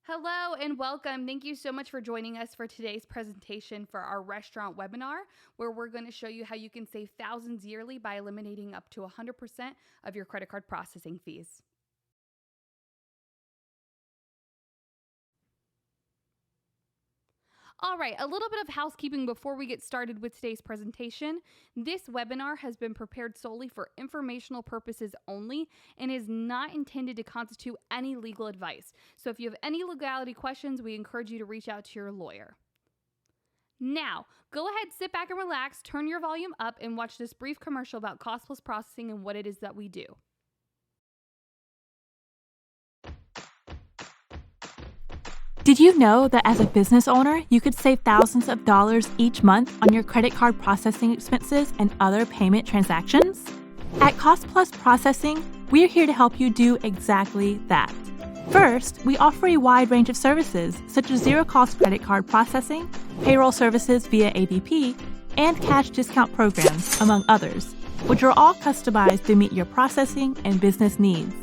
Hello and welcome. Thank you so much for joining us for today's presentation for our restaurant webinar, where we're going to show you how you can save thousands yearly by eliminating up to 100% of your credit card processing fees. All right, a little bit of housekeeping before we get started with today's presentation. This webinar has been prepared solely for informational purposes only and is not intended to constitute any legal advice. So if you have any legality questions, we encourage you to reach out to your lawyer. Now, go ahead, sit back and relax, turn your volume up, and watch this brief commercial about Cost Plus Processing and what it is that we do. Did you know that as a business owner, you could save thousands of dollars each month on your credit card processing expenses and other payment transactions? At Cost Plus Processing, we're here to help you do exactly that. First, we offer a wide range of services, such as zero-cost credit card processing, payroll services via ADP, and cash discount programs, among others, which are all customized to meet your processing and business needs.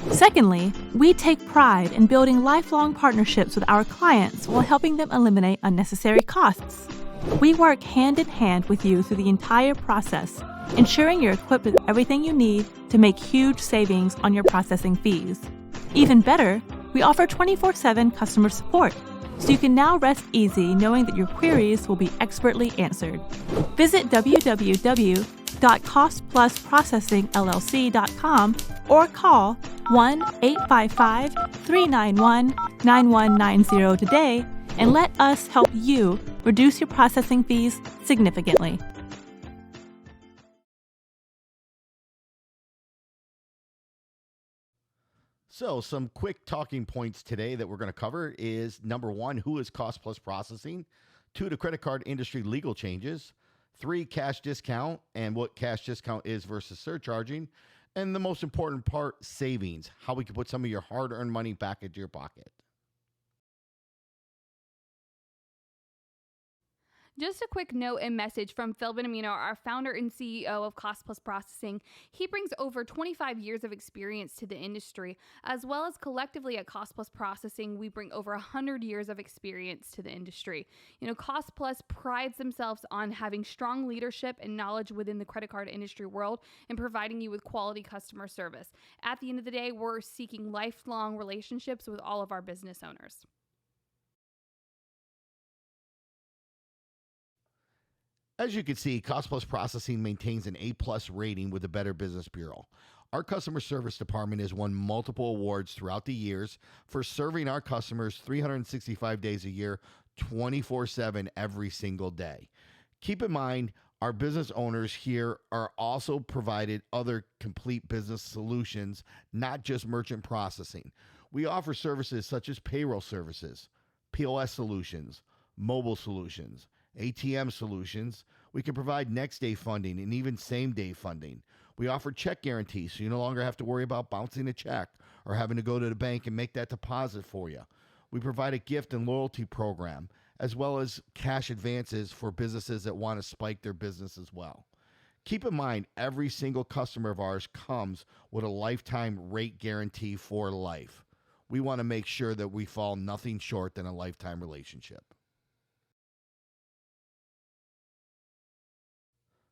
Secondly, we take pride in building lifelong partnerships with our clients while helping them eliminate unnecessary costs. We work hand in hand with you through the entire process, ensuring you're equipped with everything you need to make huge savings on your processing fees. Even better, we offer 24/7 customer support, so you can now rest easy knowing that your queries will be expertly answered. Visit www.costplusprocessingllc.com or call 1-855-391-9190 today and let us help you reduce your processing fees significantly. So, some quick talking points today that we're going to cover is number one, who is Cost Plus Processing? Two, the credit card industry legal changes. Three, cash discount and what cash discount is versus surcharging. And the most important part, savings, how we can put some of your hard-earned money back into your pocket. Just a quick note and message from Phil Benamino, our founder and CEO of Cost Plus Processing. He brings over 25 years of experience to the industry, as well as collectively at Cost Plus Processing, we bring over 100 years of experience to the industry. Cost Plus prides themselves on having strong leadership and knowledge within the credit card industry world and providing you with quality customer service. At the end of the day, we're seeking lifelong relationships with all of our business owners. As you can see, Cost Plus Processing maintains an A-plus rating with the Better Business Bureau. Our customer service department has won multiple awards throughout the years for serving our customers 365 days a year, 24/7 every single day. Keep in mind, our business owners here are also provided other complete business solutions, not just merchant processing. We offer services such as payroll services, POS solutions, mobile solutions, ATM solutions. We can provide next day funding and even same day funding. We offer check guarantees, so you no longer have to worry about bouncing a check or having to go to the bank and make that deposit for you. We provide a gift and loyalty program, as well as cash advances for businesses that want to spike their business as well. Keep in mind, every single customer of ours comes with a lifetime rate guarantee for life. We want to make sure that we fall nothing short than a lifetime relationship.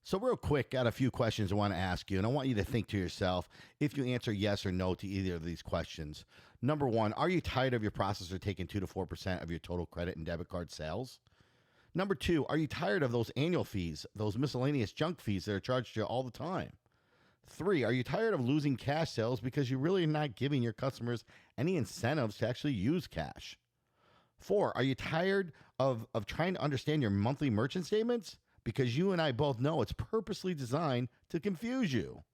So real quick, got a few questions I want to ask you, and I want you to think to yourself if you answer yes or no to either of these questions. Number one, are you tired of your processor taking 2 to 4% of your total credit and debit card sales? Number two, are you tired of those annual fees, those miscellaneous junk fees that are charged to you all the time? Three, are you tired of losing cash sales because you're really not giving your customers any incentives to actually use cash? Four, are you tired of trying to understand your monthly merchant statements? Because you and I both know it's purposely designed to confuse you.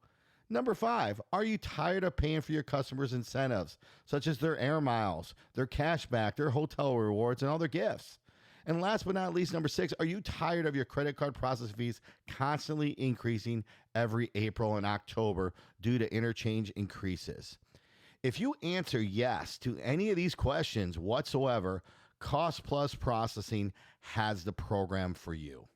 Number five, are you tired of paying for your customers' incentives, such as their air miles, their cash back, their hotel rewards, and all their gifts? And last but not least, number six, are you tired of your credit card processing fees constantly increasing every April and October due to interchange increases? If you answer yes to any of these questions whatsoever, Cost Plus Processing has the program for you.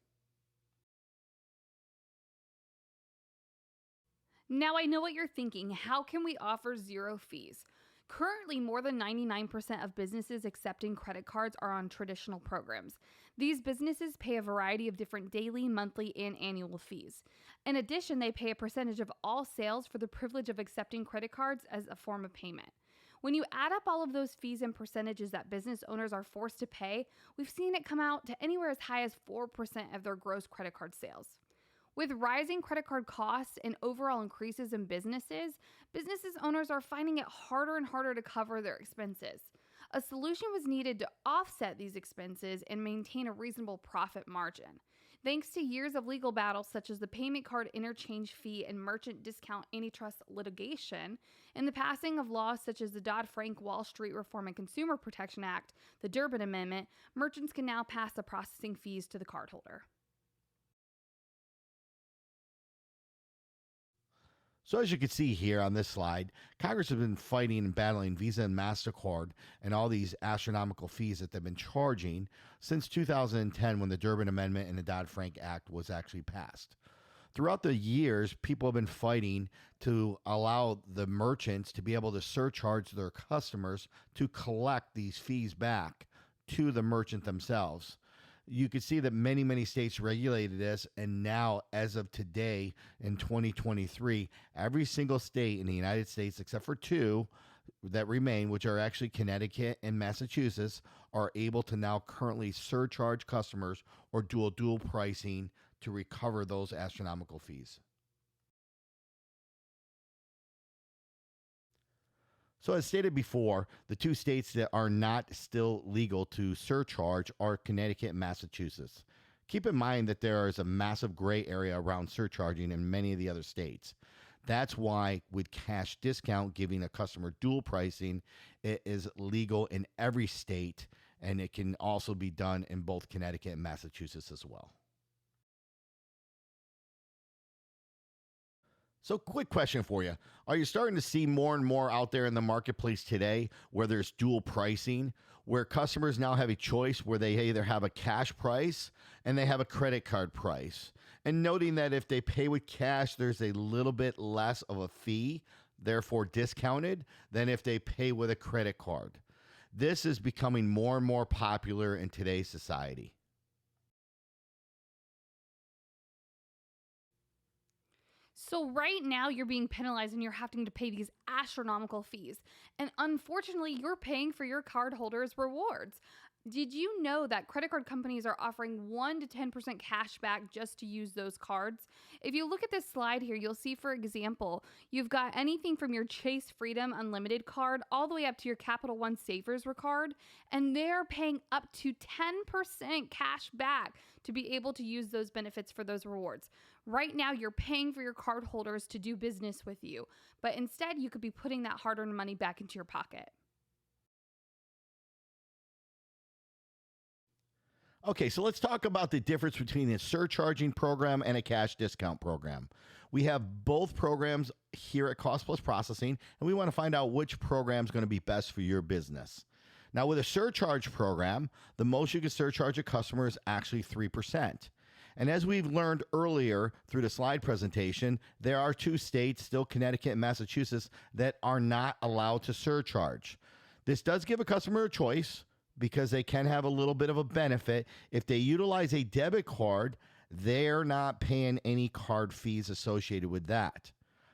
Now I know what you're thinking. How can we offer zero fees? Currently, more than 99% of businesses accepting credit cards are on traditional programs. These businesses pay a variety of different daily, monthly, and annual fees. In addition, they pay a percentage of all sales for the privilege of accepting credit cards as a form of payment. When you add up all of those fees and percentages that business owners are forced to pay, we've seen it come out to anywhere as high as 4% of their gross credit card sales. With rising credit card costs and overall increases in business owners are finding it harder and harder to cover their expenses. A solution was needed to offset these expenses and maintain a reasonable profit margin. Thanks to years of legal battles such as the payment card interchange fee and merchant discount antitrust litigation, and the passing of laws such as the Dodd-Frank Wall Street Reform and Consumer Protection Act, the Durbin Amendment, merchants can now pass the processing fees to the cardholder. So as you can see here on this slide, Congress has been fighting and battling Visa and MasterCard and all these astronomical fees that they've been charging since 2010 when the Durbin Amendment and the Dodd-Frank Act was actually passed. Throughout the years, people have been fighting to allow the merchants to be able to surcharge their customers to collect these fees back to the merchant themselves. You can see that many states regulated this, and now, as of today in 2023, every single state in the United States, except for two that remain, which are actually Connecticut and Massachusetts, are able to now currently surcharge customers or do dual pricing to recover those astronomical fees. So as stated before, the two states that are not still legal to surcharge are Connecticut and Massachusetts. Keep in mind that there is a massive gray area around surcharging in many of the other states. That's why with cash discount, giving a customer dual pricing, it is legal in every state, and it can also be done in both Connecticut and Massachusetts as well. So quick question for you. Are you starting to see more and more out there in the marketplace today where there's dual pricing, where customers now have a choice where they either have a cash price and they have a credit card price? And noting that if they pay with cash, there's a little bit less of a fee, therefore discounted, than if they pay with a credit card. This is becoming more and more popular in today's society. So right now you're being penalized and you're having to pay these astronomical fees. And unfortunately, you're paying for your cardholders' rewards. Did you know that credit card companies are offering 1 to 10% cash back just to use those cards? If you look at this slide here, you'll see, for example, you've got anything from your Chase Freedom Unlimited card all the way up to your Capital One Savers card, and they're paying up to 10% cash back to be able to use those benefits for those rewards. Right now, you're paying for your cardholders to do business with you, but instead you could be putting that hard-earned money back into your pocket. Okay, so let's talk about the difference between a surcharging program and a cash discount program. We have both programs here at Cost Plus Processing, and we want to find out which program is going to be best for your business. Now, with a surcharge program, the most you can surcharge a customer is actually 3%. And as we've learned earlier through the slide presentation, there are two states, still Connecticut and Massachusetts, that are not allowed to surcharge. This does give a customer a choice, because they can have a little bit of a benefit. If they utilize a debit card, they're not paying any card fees associated with that.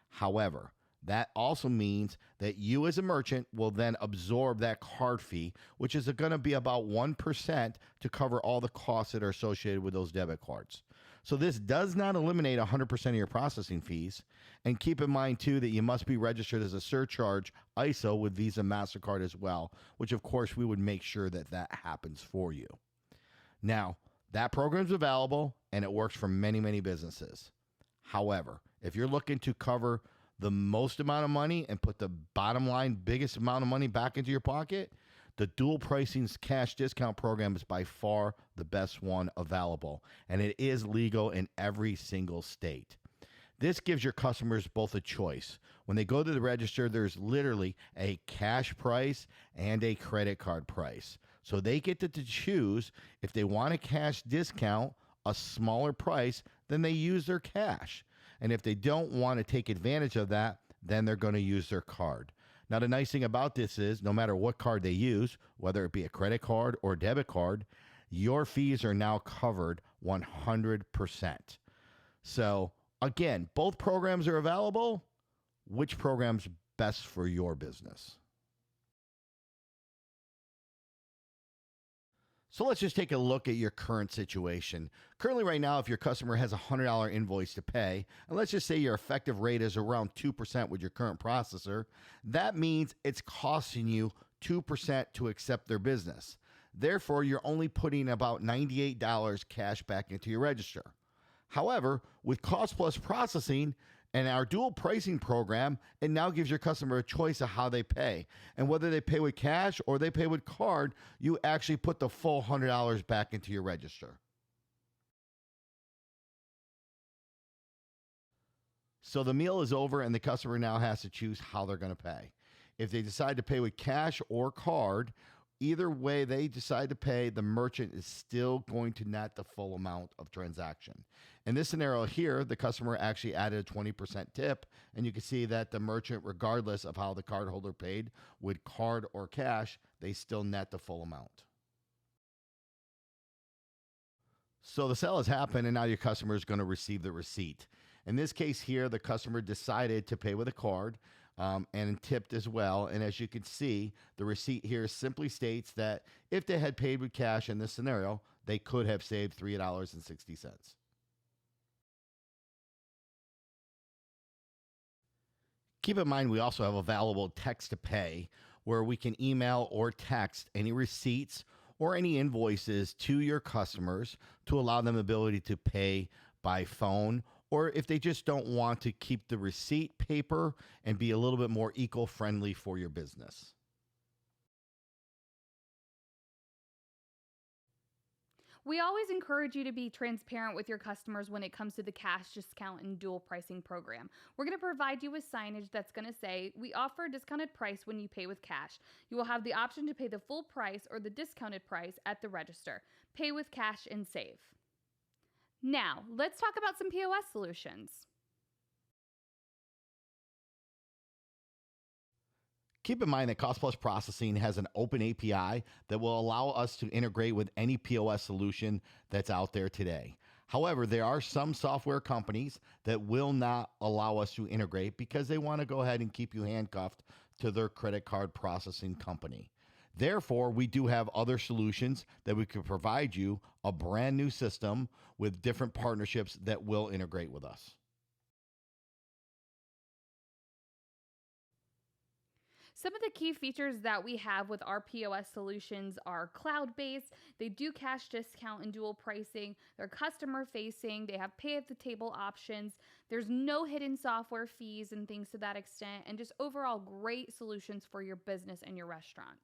However, that also means that you as a merchant will then absorb that card fee, which is going to be about 1% to cover all the costs that are associated with those debit cards. So this does not eliminate 100% of your processing fees. And keep in mind, too, that you must be registered as a surcharge ISO with Visa and MasterCard as well, which, of course, we would make sure that that happens for you. Now, that program is available, and it works for many businesses. However, if you're looking to cover the most amount of money and put the bottom line biggest amount of money back into your pocket, the dual pricing cash discount program is by far the best one available, and it is legal in every single state. This gives your customers both a choice. When they go to the register, there's literally a cash price and a credit card price. So they get to choose if they want a cash discount, a smaller price, then they use their cash. And if they don't want to take advantage of that, then they're going to use their card. Now, the nice thing about this is no matter what card they use, whether it be a credit card or debit card, your fees are now covered 100%. So, again, both programs are available. Which program's best for your business? So let's just take a look at your current situation. Currently, right now, if your customer has a $100 invoice to pay, and let's just say your effective rate is around 2% with your current processor, that means it's costing you 2% to accept their business. Therefore, you're only putting about $98 cash back into your register. However, with Cost Plus Processing and our dual pricing program, it now gives your customer a choice of how they pay. And whether they pay with cash or they pay with card, you actually put the full $100 back into your register. So the meal is over and the customer now has to choose how they're going to pay. If they decide to pay with cash or card, either way they decide to pay, the merchant is still going to net the full amount of transaction. In this scenario here, the customer actually added a 20% tip, and you can see that the merchant, regardless of how the cardholder paid, with card or cash, they still net the full amount. So the sale has happened, and now your customer is going to receive the receipt. In this case here, the customer decided to pay with a card and tipped as well. And as you can see, the receipt here simply states that if they had paid with cash in this scenario, they could have saved $3.60. Keep in mind, we also have available text to pay where we can email or text any receipts or any invoices to your customers to allow them the ability to pay by phone, or if they just don't want to keep the receipt paper and be a little bit more eco-friendly for your business. We always encourage you to be transparent with your customers when it comes to the cash discount and dual pricing program. We're going to provide you with signage that's going to say, we offer a discounted price when you pay with cash. You will have the option to pay the full price or the discounted price at the register. Pay with cash and save. Now, let's talk about some POS solutions. Keep in mind that Cost Plus Processing has an open API that will allow us to integrate with any POS solution that's out there today. However, there are some software companies that will not allow us to integrate because they want to go ahead and keep you handcuffed to their credit card processing company. Therefore, we do have other solutions that we could provide you a brand new system with different partnerships that will integrate with us. Some of the key features that we have with our POS solutions are cloud-based. They do cash discount and dual pricing. They're customer-facing. They have pay-at-the-table options. There's no hidden software fees and things to that extent, and just overall great solutions for your business and your restaurant.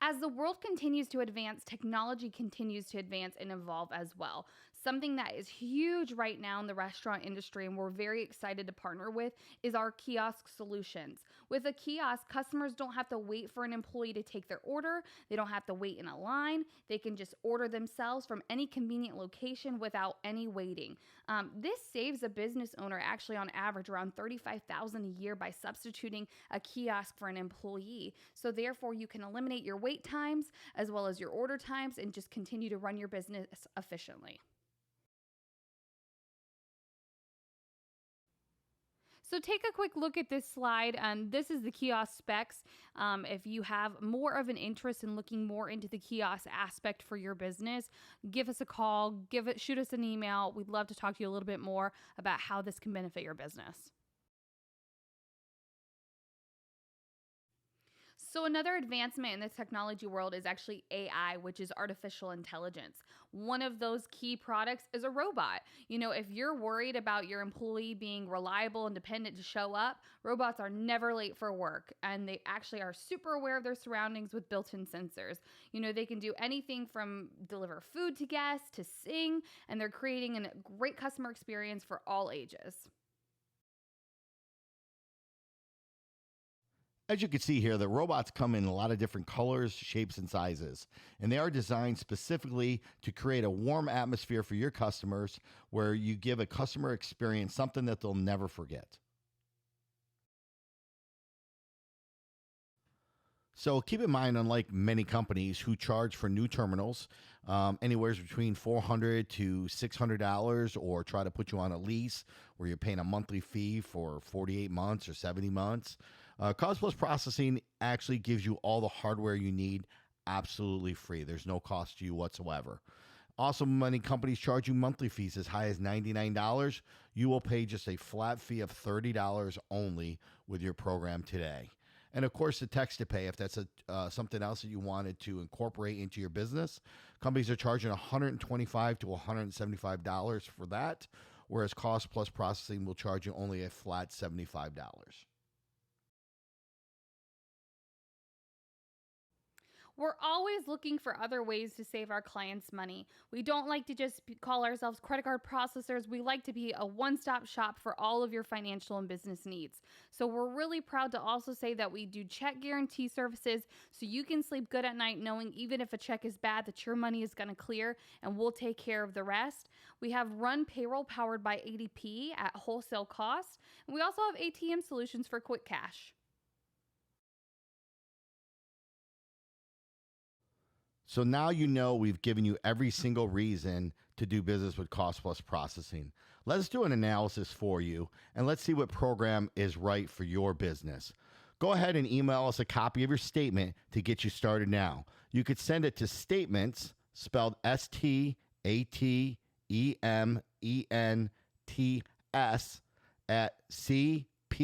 As the world continues to advance, technology continues to advance and evolve as well. Something that is huge right now in the restaurant industry and we're very excited to partner with is our kiosk solutions. With a kiosk, customers don't have to wait for an employee to take their order. They don't have to wait in a line. They can just order themselves from any convenient location without any waiting. This saves a business owner actually on average around $35,000 a year by substituting a kiosk for an employee. So therefore, you can eliminate your wait times as well as your order times and just continue to run your business efficiently. So take a quick look at this slide. This is the kiosk specs. If you have more of an interest in looking more into the kiosk aspect for your business, give us a call, shoot us an email. We'd love to talk to you a little bit more about how this can benefit your business. So another advancement in the technology world is actually AI, which is artificial intelligence. One of those key products is a robot. You know, if you're worried about your employee being reliable and dependent to show up, robots are never late for work, and they actually are super aware of their surroundings with built-in sensors. You know, they can do anything from deliver food to guests to sing, and they're creating a great customer experience for all ages. As you can see here, the robots come in a lot of different colors, shapes, and sizes, and they are designed specifically to create a warm atmosphere for your customers where you give a customer experience something that they'll never forget. So keep in mind, unlike many companies who charge for new terminals, anywhere between $400 to $600, or try to put you on a lease where you're paying a monthly fee for 48 months or 70 months, Cost Plus Processing actually gives you all the hardware you need absolutely free. There's no cost to you whatsoever. Also, many companies charge you monthly fees as high as $99. You will pay just a flat fee of $30 only with your program today. And of course, the text to pay, if that's something else that you wanted to incorporate into your business, companies are charging $125 to $175 for that, whereas Cost Plus Processing will charge you only a flat $75. We're always looking for other ways to save our clients money. We don't like to just call ourselves credit card processors. We like to be a one-stop shop for all of your financial and business needs. So we're really proud to also say that we do check guarantee services, so you can sleep good at night knowing even if a check is bad, that your money is going to clear and we'll take care of the rest. We have Run Payroll powered by ADP at wholesale cost. And we also have ATM solutions for quick cash. So now you know we've given you every single reason to do business with Cost Plus Processing. Let's do an analysis for you, and let's see what program is right for your business. Go ahead and email us a copy of your statement to get you started now. You could send it to statements, spelled STATEMENTS, at cpp.life.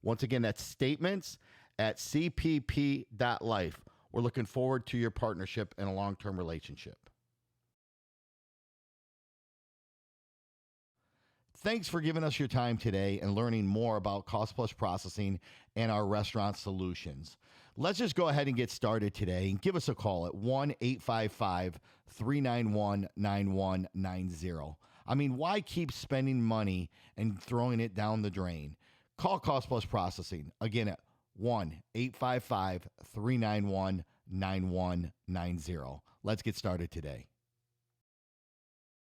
Once again, that's statements at cpp.life. We're looking forward to your partnership and a long-term relationship. Thanks for giving us your time today and learning more about Cost Plus Processing and our restaurant solutions. Let's just go ahead and get started today, and give us a call at 1-855-391-9190. I mean, why keep spending money and throwing it down the drain? Call Cost Plus Processing, again, at 1-855-391-9190. Let's get started today.